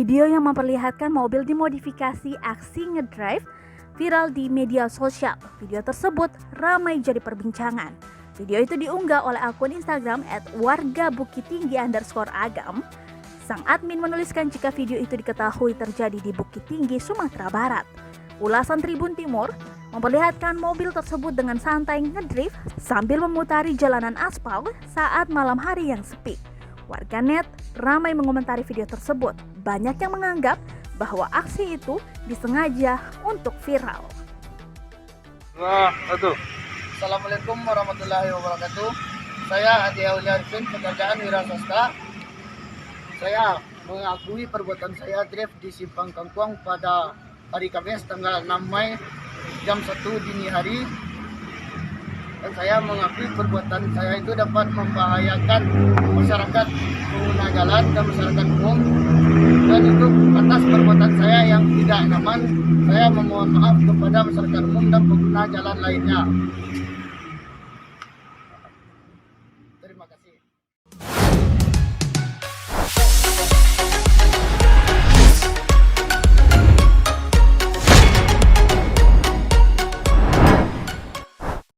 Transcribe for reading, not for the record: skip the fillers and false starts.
Video yang memperlihatkan mobil dimodifikasi aksi ngedrive viral di media sosial. Video tersebut ramai jadi perbincangan. Video itu diunggah oleh akun Instagram @wargaBukitTinggi_agam. Sang admin menuliskan jika video itu diketahui terjadi di Bukit Tinggi, Sumatera Barat. Ulasan Tribun Timur memperlihatkan mobil tersebut dengan santai ngedrift sambil memutari jalanan aspal saat malam hari yang sepi. Warganet ramai mengomentari video tersebut. Banyak yang menganggap bahwa aksi itu disengaja untuk viral. Assalamualaikum warahmatullahi wabarakatuh. Saya Adi Aulia Arifin, pekerjaan wira swasta. Saya mengakui perbuatan saya drift di Simpang Kangkuang pada hari Kamis tanggal 6 Mei jam 1 dini hari. Dan saya mengakui perbuatan saya itu dapat membahayakan masyarakat pengguna jalan dan masyarakat umum. Dan itu atas perbuatan saya yang tidak nyaman, saya memohon maaf kepada masyarakat umum dan pengguna jalan lainnya. Terima kasih.